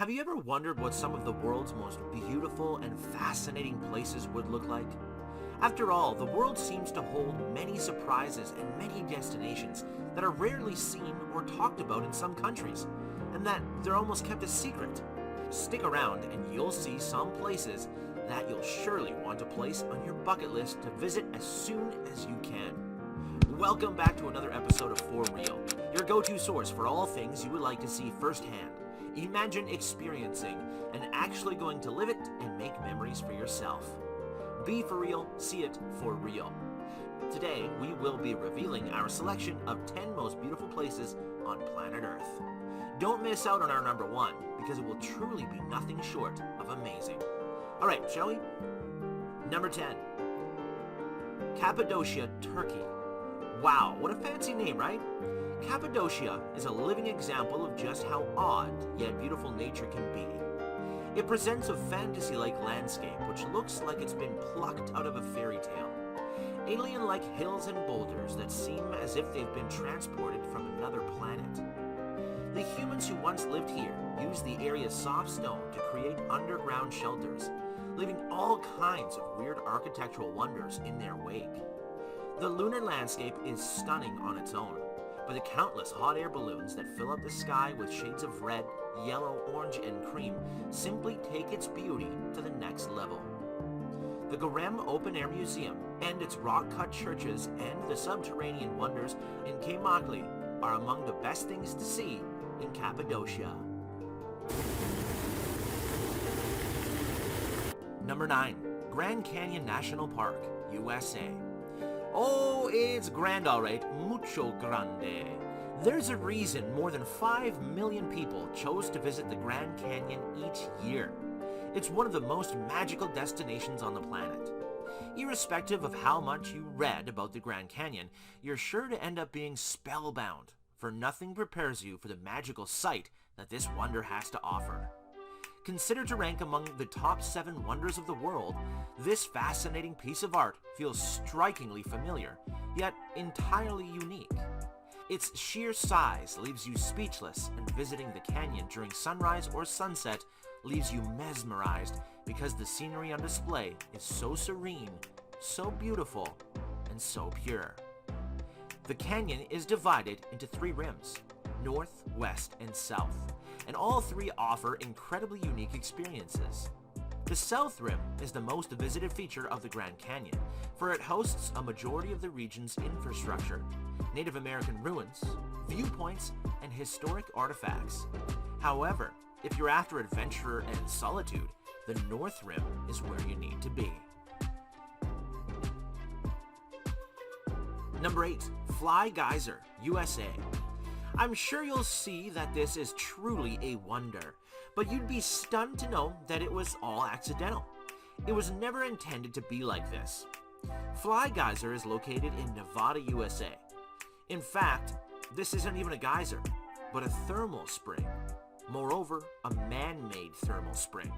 Have you ever wondered what some of the world's most beautiful and fascinating places would look like? After all, the world seems to hold many surprises and many destinations that are rarely seen or talked about in some countries, and that they're almost kept a secret. Stick around and you'll see some places that you'll surely want to place on your bucket list to visit as soon as you can. Welcome back to another episode of For Real, your go-to source for all things you would like to see firsthand. Imagine experiencing and actually going to live it and make memories for yourself. Be for real, see it for real. Today, we will be revealing our selection of 10 most beautiful places on planet Earth. Don't miss out on our number one, because it will truly be nothing short of amazing. Alright, shall we? Number 10. Cappadocia, Turkey. Wow, what a fancy name, right? Cappadocia is a living example of just how odd yet beautiful nature can be. It presents a fantasy-like landscape which looks like it's been plucked out of a fairy tale. Alien-like hills and boulders that seem as if they've been transported from another planet. The humans who once lived here used the area's soft stone to create underground shelters, leaving all kinds of weird architectural wonders in their wake. The lunar landscape is stunning on its own, but the countless hot air balloons that fill up the sky with shades of red, yellow, orange, and cream simply take its beauty to the next level. The Gorem Open Air Museum and its rock-cut churches and the subterranean wonders in Kaymakli are among the best things to see in Cappadocia. Number 9. Grand Canyon National Park, USA. Oh, it's grand alright, mucho grande. There's a reason more than 5 million people chose to visit the Grand Canyon each year. It's one of the most magical destinations on the planet. Irrespective of how much you read about the Grand Canyon, you're sure to end up being spellbound, for nothing prepares you for the magical sight that this wonder has to offer. Considered to rank among the top 7 wonders of the world, this fascinating piece of art feels strikingly familiar, yet entirely unique. Its sheer size leaves you speechless, and visiting the canyon during sunrise or sunset leaves you mesmerized because the scenery on display is so serene, so beautiful, and so pure. The canyon is divided into 3 rims, north, west, and south, and all 3 offer incredibly unique experiences. The South Rim is the most visited feature of the Grand Canyon, for it hosts a majority of the region's infrastructure, Native American ruins, viewpoints, and historic artifacts. However, if you're after adventure and solitude, the North Rim is where you need to be. Number 8. Fly Geyser, USA. I'm sure you'll see that this is truly a wonder, but you'd be stunned to know that it was all accidental. It was never intended to be like this. Fly Geyser is located in Nevada, USA. In fact, this isn't even a geyser, but a thermal spring. Moreover, a man-made thermal spring.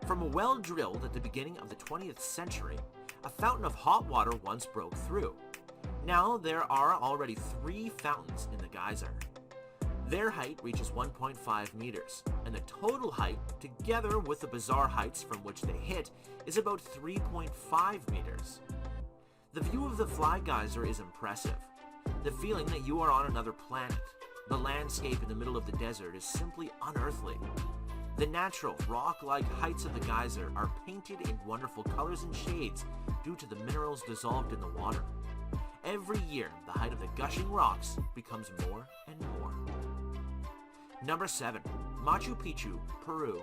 From a well drilled at the beginning of the 20th century, a fountain of hot water once broke through. Now there are already 3 fountains in the geyser. Their height reaches 1.5 meters, and the total height, together with the bizarre heights from which they hit, is about 3.5 meters. The view of the Fly Geyser is impressive. The feeling that you are on another planet. The landscape in the middle of the desert is simply unearthly. The natural, rock-like heights of the geyser are painted in wonderful colors and shades due to the minerals dissolved in the water. Every year, the height of the gushing rocks becomes more and more. Number 7. Machu Picchu, Peru.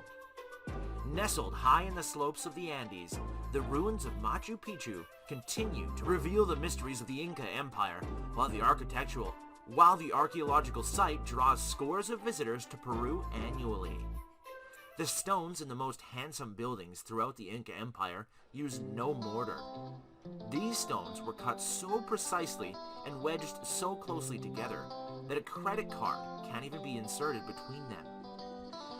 Nestled high in the slopes of the Andes, the ruins of Machu Picchu continue to reveal the mysteries of the Inca Empire, while the archaeological site draws scores of visitors to Peru annually. The stones in the most handsome buildings throughout the Inca Empire use no mortar. These stones were cut so precisely and wedged so closely together that a credit card can't even be inserted between them.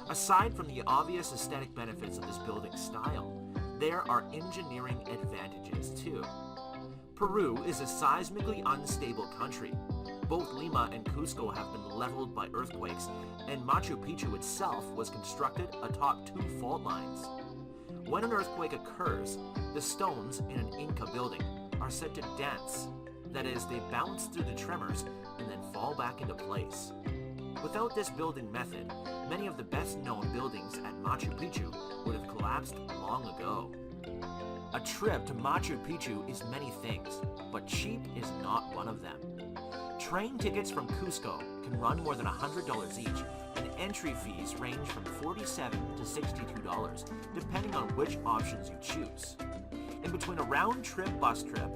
Aside from the obvious aesthetic benefits of this building style, there are engineering advantages too. Peru is a seismically unstable country. Both Lima and Cusco have been leveled by earthquakes, and Machu Picchu itself was constructed atop 2 fault lines. When an earthquake occurs, the stones in an Inca building are said to dance. That is, they bounce through the tremors and then fall back into place. Without this building method, many of the best-known buildings at Machu Picchu would have collapsed long ago. A trip to Machu Picchu is many things, but cheap is not one of them. Train tickets from Cusco can run more than $100 each, and entry fees range from $47 to $62, depending on which options you choose. In between a round-trip bus trip,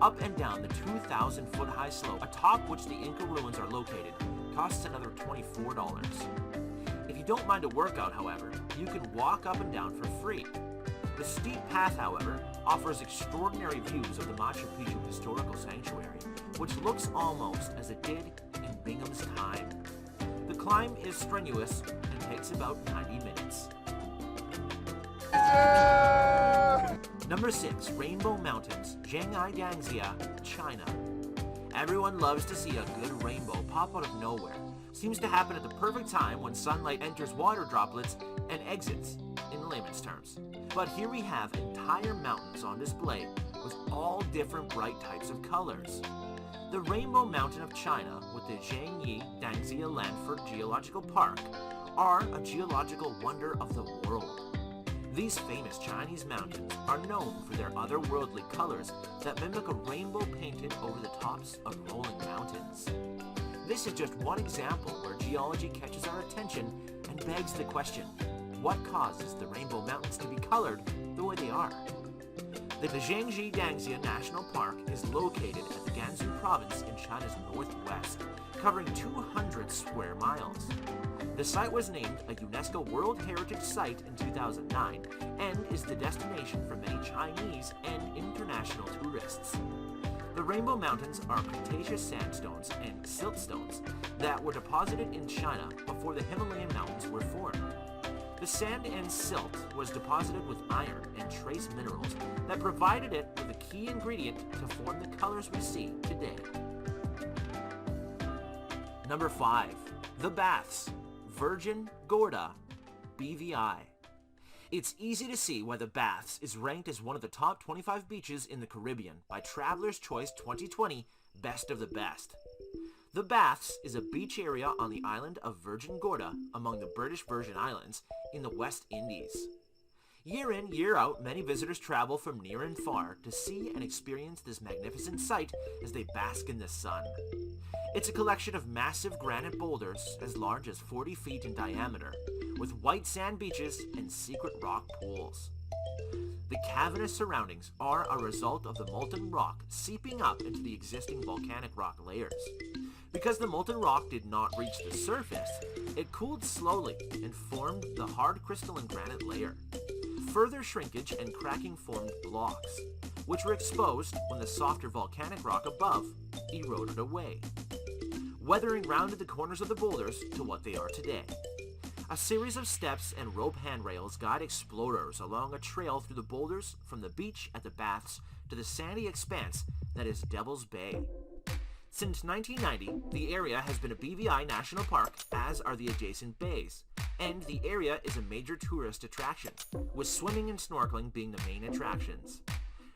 up and down the 2,000-foot-high slope atop which the Inca ruins are located, costs another $24. If you don't mind a workout, however, you can walk up and down for free. The steep path, however, offers extraordinary views of the Machu Picchu Historical Sanctuary, which looks almost as it did in Bingham's time. The climb is strenuous and takes about 90 minutes. Number 6. Rainbow Mountains, Zhangjiajie, China. Everyone loves to see a good rainbow pop out of nowhere. Seems to happen at the perfect time when sunlight enters water droplets and exits, in layman's terms. But here we have entire mountains on display with all different bright types of colors. The Rainbow Mountain of China with the Zhangjiajie Landford Geological Park are a geological wonder of the world. These famous Chinese mountains are known for their otherworldly colors that mimic a rainbow painted over the tops of rolling mountains. This is just one example where geology catches our attention and begs the question, what causes the Rainbow Mountains to be colored the way they are? The Zhangjiajie National Park is located at the Gansu province in China's northwest, covering 200 square miles. The site was named a UNESCO World Heritage Site in 2009 and is the destination for many Chinese and international tourists. The Rainbow Mountains are Cretaceous sandstones and siltstones that were deposited in China before the Himalayan mountains were formed. The sand and silt was deposited with iron and trace minerals that provided it with a key ingredient to form the colors we see today. Number 5. The Baths, Virgin Gorda, BVI. It's easy to see why the Baths is ranked as one of the top 25 beaches in the Caribbean by Traveler's Choice 2020 Best of the Best. The Baths is a beach area on the island of Virgin Gorda among the British Virgin Islands in the West Indies. Year in, year out, many visitors travel from near and far to see and experience this magnificent sight as they bask in the sun. It's a collection of massive granite boulders as large as 40 feet in diameter, with white sand beaches and secret rock pools. The cavernous surroundings are a result of the molten rock seeping up into the existing volcanic rock layers. Because the molten rock did not reach the surface, it cooled slowly and formed the hard crystalline granite layer. Further shrinkage and cracking formed blocks, which were exposed when the softer volcanic rock above eroded away, weathering rounded the corners of the boulders to what they are today. A series of steps and rope handrails guide explorers along a trail through the boulders from the beach at the Baths to the sandy expanse that is Devil's Bay. Since 1990, the area has been a BVI National Park, as are the adjacent bays, and the area is a major tourist attraction, with swimming and snorkeling being the main attractions.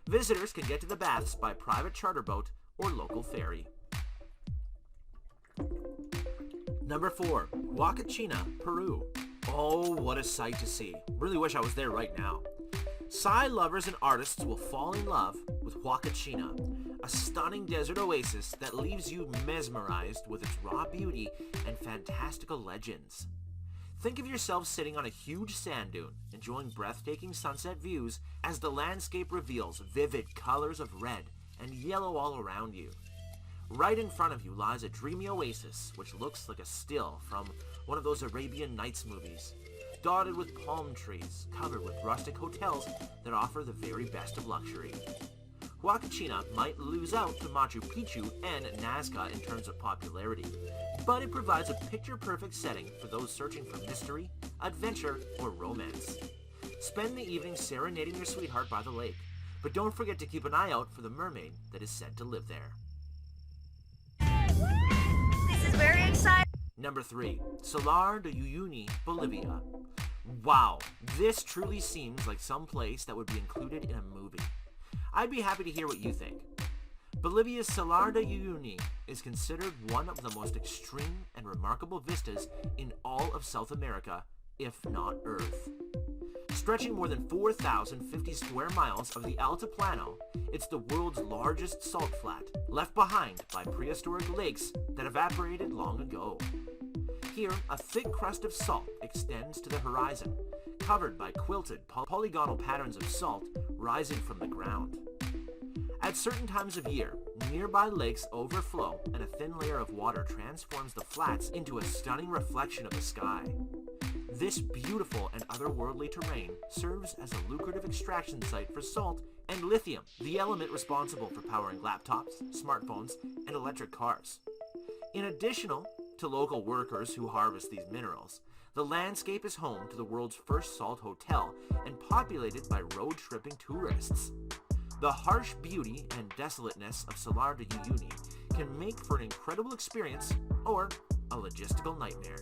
Visitors can get to the Baths by private charter boat or local ferry. Number 4. Huacachina, Peru. Oh, what a sight to see. Really wish I was there right now. Sci lovers and artists will fall in love with Huacachina, a stunning desert oasis that leaves you mesmerized with its raw beauty and fantastical legends. Think of yourself sitting on a huge sand dune, enjoying breathtaking sunset views as the landscape reveals vivid colors of red and yellow all around you. Right in front of you lies a dreamy oasis which looks like a still from one of those Arabian Nights movies, dotted with palm trees, covered with rustic hotels that offer the very best of luxury. Huacachina might lose out to Machu Picchu and Nazca in terms of popularity, but it provides a picture-perfect setting for those searching for mystery, adventure, or romance. Spend the evening serenading your sweetheart by the lake, but don't forget to keep an eye out for the mermaid that is said to live there. very excited. Number 3. Salar de Uyuni, Bolivia. Wow, this truly seems like some place that would be included in a movie. I'd be happy to hear what you think. Bolivia's Salar de Uyuni is considered one of the most extreme and remarkable vistas in all of South America, if not Earth. Stretching more than 4,050 square miles of the Altiplano, it's the world's largest salt flat, left behind by prehistoric lakes that evaporated long ago. Here, a thick crust of salt extends to the horizon, covered by quilted polygonal patterns of salt rising from the ground. At certain times of year, nearby lakes overflow and a thin layer of water transforms the flats into a stunning reflection of the sky. This beautiful and otherworldly terrain serves as a lucrative extraction site for salt and lithium, the element responsible for powering laptops, smartphones, and electric cars. In addition to local workers who harvest these minerals, the landscape is home to the world's first salt hotel and populated by road-tripping tourists. The harsh beauty and desolateness of Salar de Uyuni can make for an incredible experience or a logistical nightmare.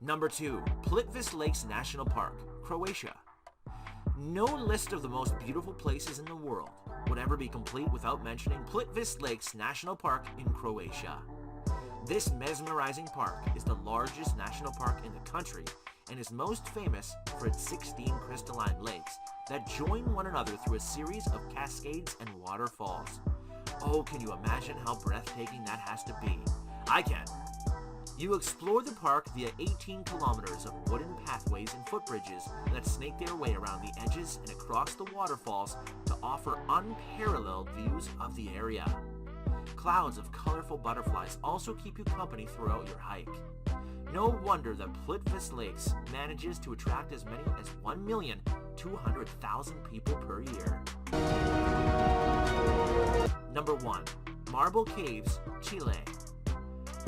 Number 2. Plitvice Lakes National Park, Croatia. No list of the most beautiful places in the world would ever be complete without mentioning Plitvice Lakes National Park in Croatia. This mesmerizing park is the largest national park in the country and is most famous for its 16 crystalline lakes that join one another through a series of cascades and waterfalls. Oh, can you imagine how breathtaking that has to be? I can. You explore the park via 18 kilometers of wooden pathways and footbridges that snake their way around the edges and across the waterfalls to offer unparalleled views of the area. Clouds of colorful butterflies also keep you company throughout your hike. No wonder that Plitvice Lakes manages to attract as many as 1,200,000 people per year. Number 1. Marble Caves, Chile.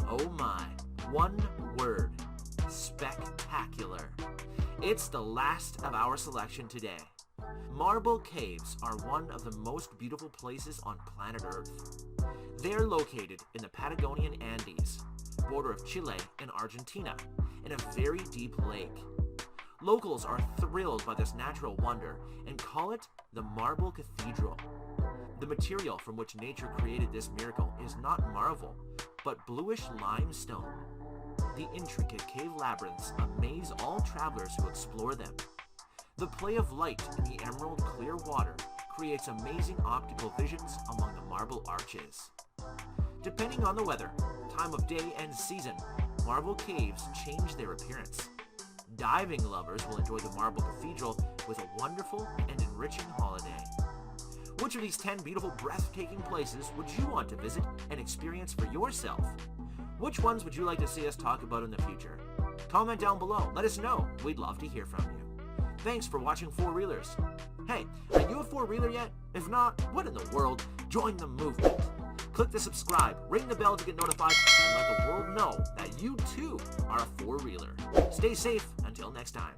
Oh my, one word, spectacular. It's the last of our selection today. Marble Caves are one of the most beautiful places on planet Earth. They're located in the Patagonian Andes, border of Chile and Argentina, in a very deep lake. Locals are thrilled by this natural wonder and call it the Marble Cathedral. The material from which nature created this miracle is not marble, but bluish limestone. The intricate cave labyrinths amaze all travelers who explore them. The play of light in the emerald clear water creates amazing optical visions among the marble arches. Depending on the weather, time of day, and season, marble caves change their appearance. Diving lovers will enjoy the Marble Cathedral with a wonderful and enriching holiday. Which of these 10 beautiful, breathtaking places would you want to visit and experience for yourself? Which ones would you like to see us talk about in the future? Comment down below. Let us know. We'd love to hear from you. Thanks for watching Four Reelers. Hey, are you a four-reeler yet? If not, what in the world? Join the movement. Click the subscribe, ring the bell to get notified, and let the world know that you too are a four-reeler. Stay safe until next time.